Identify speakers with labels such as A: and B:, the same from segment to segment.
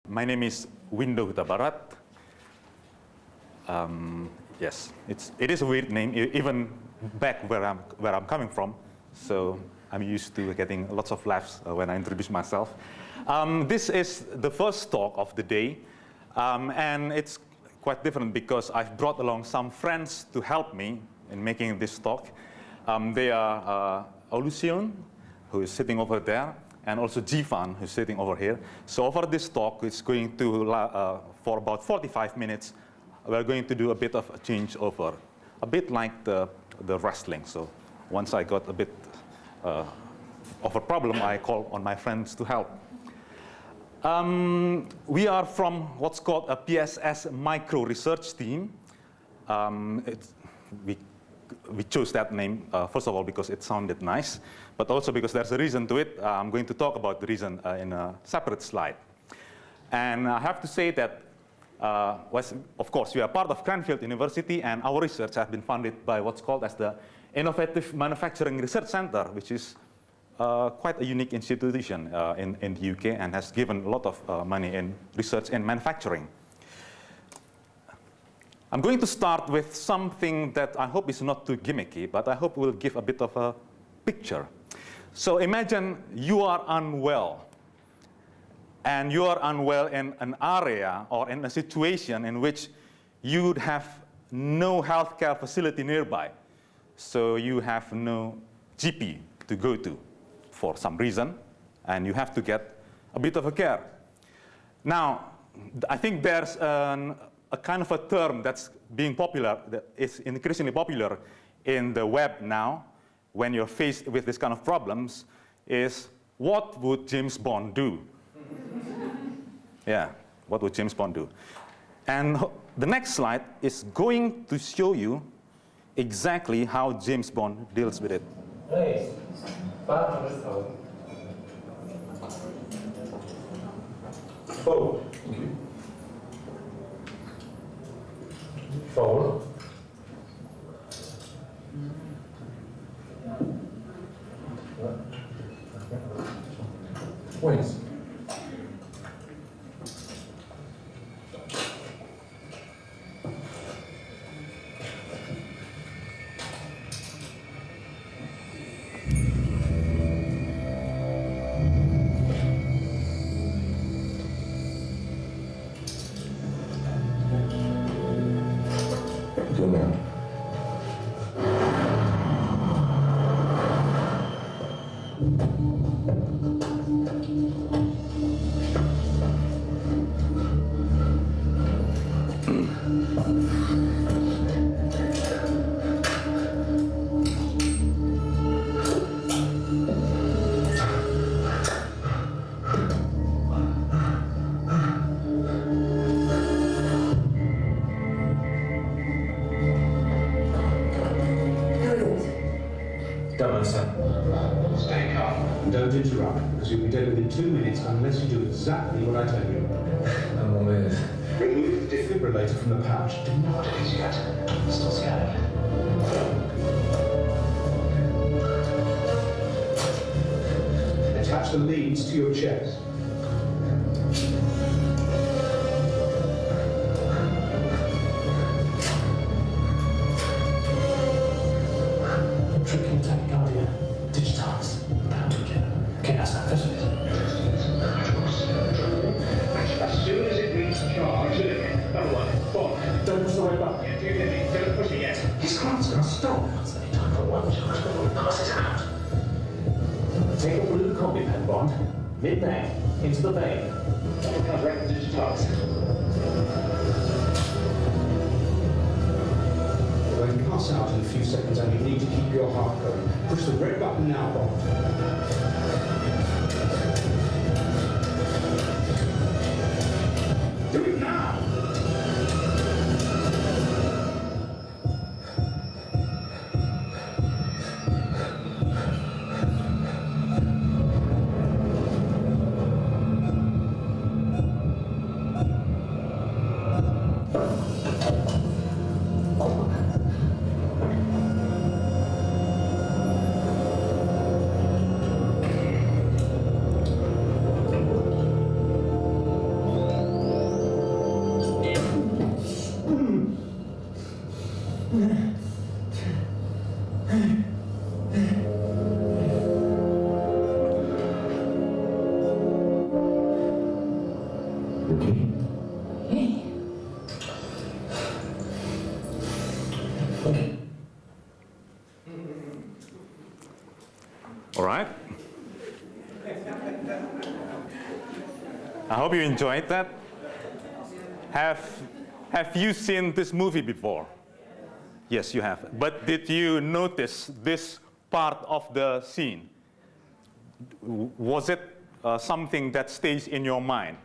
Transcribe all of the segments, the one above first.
A: My name is Windo Hutabarat. Yes, it is a weird name, even back where I'm coming from. So I'm used to getting lots of laughs when I introduce myself. This is the first talk of the day, and it's quite different because I've brought along some friends to help me in making this talk. They are Oluseun, who is sitting over there, and also Jifan, who's sitting over here. So for this talk, it's going to, for about 45 minutes, we're going to do a bit of a changeover, a bit like the wrestling. So once I got a bit of a problem, I call on my friends to help. We are from what's called a PSS micro research team. We chose that name, first of all, because it sounded nice, but also because there's a reason to it. I'm going to talk about the reason in a separate slide. And I have to say that, of course, we are part of Cranfield University, and our research has been funded by what's called as the Innovative Manufacturing Research Center, which is quite a unique institution in the UK and has given a lot of money in research and manufacturing. I'm going to start with something that I hope is not too gimmicky, but I hope will give a bit of a picture. So imagine you are unwell, and you are unwell in an area or in a situation in which you would have no healthcare facility nearby. So you have no GP to go to for some reason, and you have to get a bit of a care. Now, I think there's a kind of a term that's being popular, that is increasingly popular in the web now, when you're faced with this kind of problems, is what would James Bond do? Yeah, what would James Bond do? And the next slide is going to show you exactly how James Bond deals with it.
B: Raise 500,000. Fold. Fold. Wings. Good man.
C: Stay calm and don't interrupt, because you'll be dead within 2 minutes unless you do exactly what I tell you.
B: I'm on it.
C: Remove the defibrillator from the pouch. Do not what it is yet. Still scanning. Attach the leads to your chest.
B: Tricky tachycardia. Digitize. Okay, that's not this.
C: As soon as it reaches charge, number one, Bond. Don't push the right button yet. Do you hear me? Don't push it yet.
B: His car's gonna stop. That's any time for one charge before he passes out. Take a blue combi pen, Bond. Mid-neck, into the vein.
C: Double cover right and digitize. You're going to pass out in a few seconds, and you need to keep your heart going. Push the red button now, Bond. Do it now!
A: All right. I hope you enjoyed that. Have you seen this movie before? Yes, you have. But did you notice this part of the scene? Was it something that stays in your mind?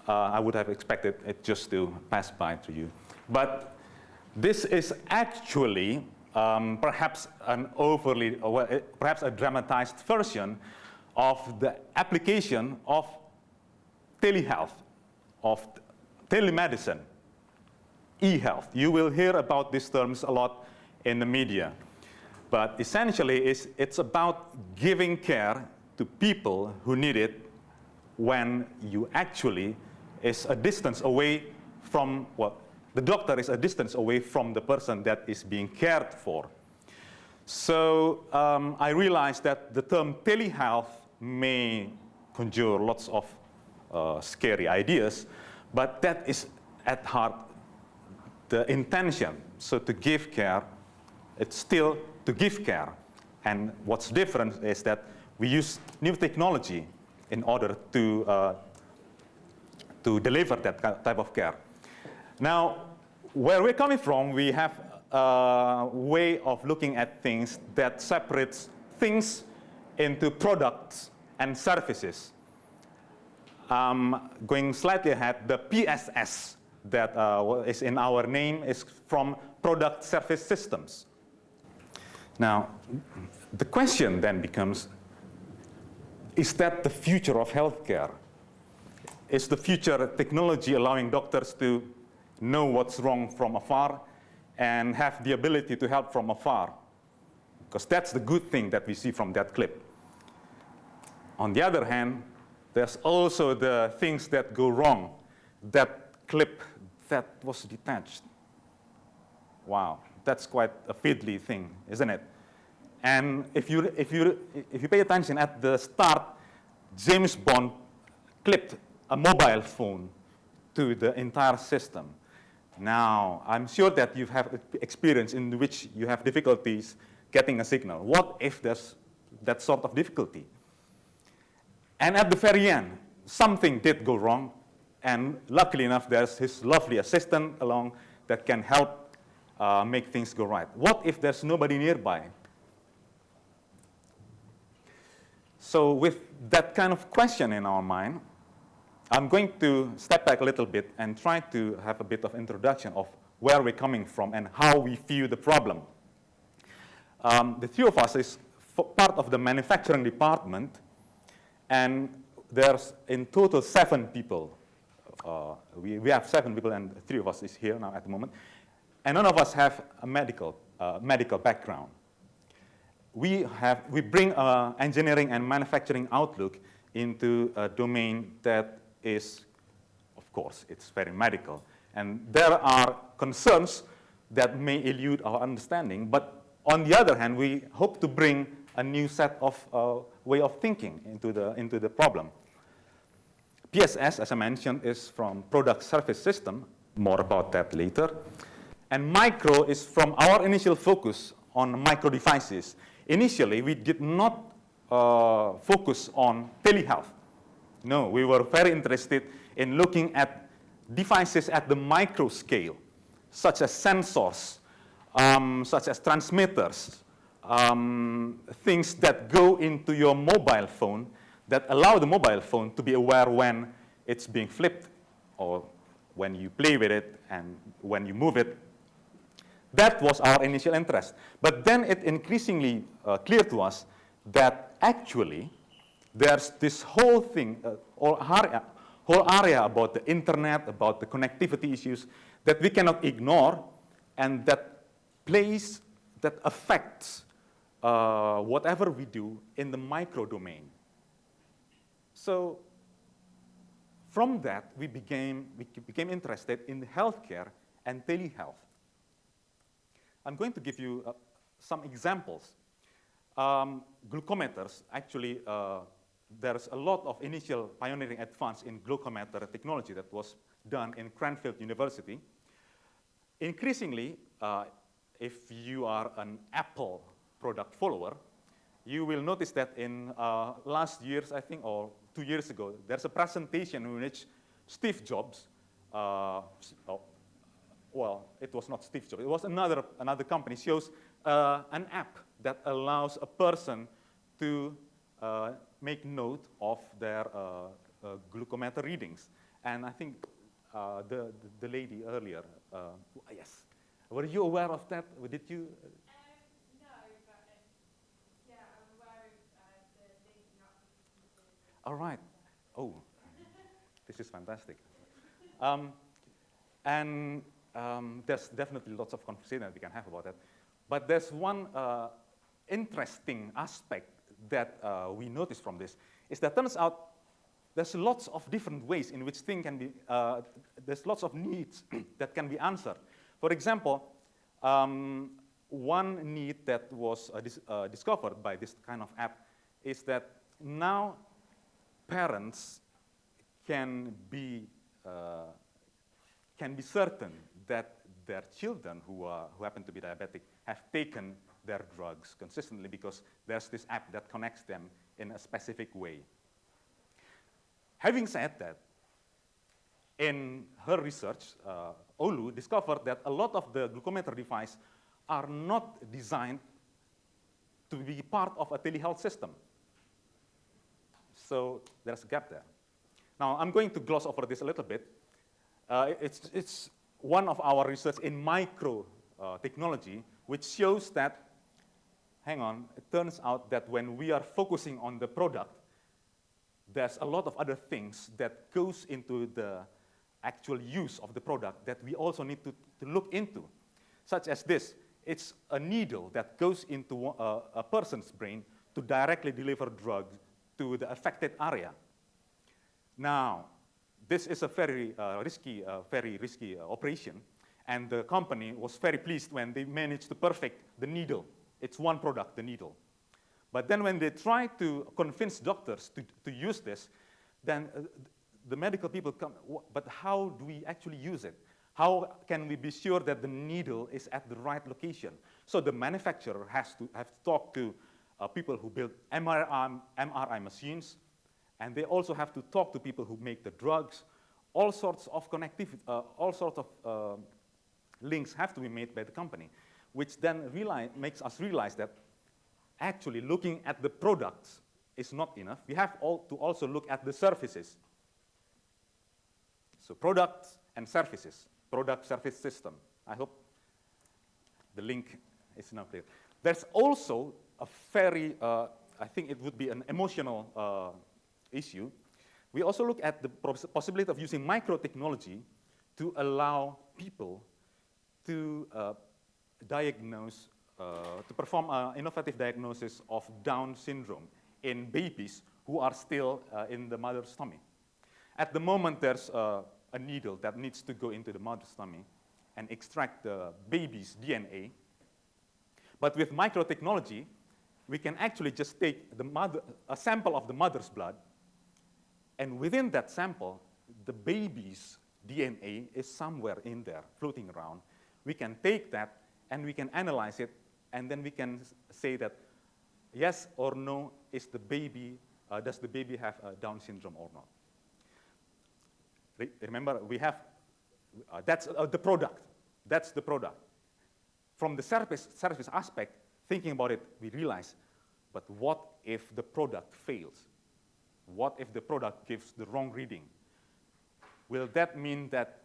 A: I would have expected it just to pass by to you. But this is actually perhaps perhaps a dramatized version of the application of telehealth, of telemedicine, e-health. You will hear about these terms a lot in the media. But essentially, it's about giving care to people who need it when you actually is a distance away from, well, the doctor is a distance away from the person that is being cared for. So I realized that the term telehealth may conjure lots of scary ideas, but that is at heart the intention. So to give care, it's still to give care. And what's different is that we use new technology in order to deliver that type of care. Now, where we're coming from, we have a way of looking at things that separates things into products and services. Going slightly ahead, the PSS that is in our name is from Product Service Systems. Now, the question then becomes, is that the future of healthcare? Is the future technology allowing doctors to know what's wrong from afar and have the ability to help from afar? Because that's the good thing that we see from that clip. On the other hand, there's also the things that go wrong. That clip that was detached. Wow, that's quite a fiddly thing, isn't it? And if you pay attention at the start, James Bond clipped a mobile phone to the entire system. Now, I'm sure that you've had experience in which you have difficulties getting a signal. What if there's that sort of difficulty? And at the very end, something did go wrong, and luckily enough, there's his lovely assistant along that can help make things go right. What if there's nobody nearby? So with that kind of question in our mind, I'm going to step back a little bit and try to have a bit of introduction of where we're coming from and how we view the problem. The three of us is part of the manufacturing department, and there's in total 7 people. We have 7 people, and 3 of us is here now at the moment. And none of us have a medical background. We bring engineering and manufacturing outlook into a domain that is, of course, it's very medical. And there are concerns that may elude our understanding. But on the other hand, we hope to bring a new set of way of thinking into the problem. PSS, as I mentioned, is from Product Service System. More about that later. And micro is from our initial focus on micro devices. Initially, we did not focus on telehealth. No, we were very interested in looking at devices at the micro scale, such as sensors, such as transmitters, things that go into your mobile phone that allow the mobile phone to be aware when it's being flipped or when you play with it and when you move it. That was our initial interest. But then it increasingly clear to us that actually there's this whole thing, whole area about the internet, about the connectivity issues that we cannot ignore, and that affects whatever we do in the micro domain. So from that, we became interested in healthcare and telehealth. I'm going to give you some examples. Glucometers actually there's a lot of initial pioneering advance in glucometer technology that was done in Cranfield University. Increasingly, if you are an Apple product follower, you will notice that in last years, I think, or 2 years ago, there's a presentation in which Steve Jobs, well, it was not Steve Jobs, it was another company, shows an app that allows a person to make note of their glucometer readings. And I think the lady earlier, yes. Were you aware of that? Did you?
D: No, but yeah, I'm aware of the linking up.
A: All right. Oh, this is fantastic. And there's definitely lots of conversation that we can have about that. But there's one interesting aspect that we noticed from this, is that turns out there's lots of different ways in which things can be, there's lots of needs that can be answered. For example, one need that was discovered by this kind of app is that now parents can be certain that their children who happen to be diabetic have taken their drugs consistently because there's this app that connects them in a specific way. Having said that, in her research, Olu discovered that a lot of the glucometer devices are not designed to be part of a telehealth system. So there's a gap there. Now, I'm going to gloss over this a little bit. It's one of our research in micro technology, which shows that, hang on, it turns out that when we are focusing on the product, there's a lot of other things that goes into the actual use of the product that we also need to look into, such as this. It's a needle that goes into a person's brain to directly deliver drugs to the affected area. Now, this is a very risky operation, and the company was very pleased when they managed to perfect the needle. It's one product, the needle. But then when they try to convince doctors to use this, then the medical people come, but how do we actually use it? How can we be sure that the needle is at the right location? So the manufacturer has to talk to people who build MRI machines, and they also have to talk to people who make the drugs. All sorts of connectivity, all sorts of links have to be made by the company, which then makes us realize that actually looking at the products is not enough. We have to also look at the services. So products and services, product-service system. I hope the link is now clear. There's also a very, I think it would be an emotional issue. We also look at the possibility of using microtechnology to allow people to diagnose, to perform an innovative diagnosis of Down syndrome in babies who are still in the mother's tummy. At the moment, there's a needle that needs to go into the mother's tummy and extract the baby's DNA. But with microtechnology, we can actually just take a sample of the mother's blood, and within that sample, the baby's DNA is somewhere in there, floating around. We can take that, and we can analyze it, and then we can say that yes or no, does the baby have Down syndrome or not? Remember, we have, that's the product. That's the product. From the service aspect, thinking about it, we realize, but what if the product fails? What if the product gives the wrong reading? Will that mean that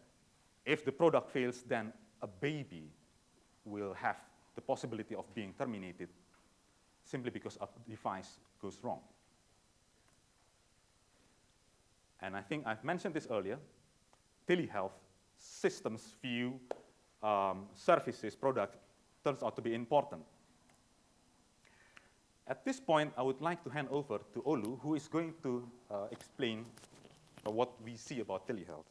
A: if the product fails, then a baby will have the possibility of being terminated simply because a device goes wrong? And I think I've mentioned this earlier. Telehealth systems view services, product, turns out to be important. At this point, I would like to hand over to Olu, who is going to explain what we see about telehealth.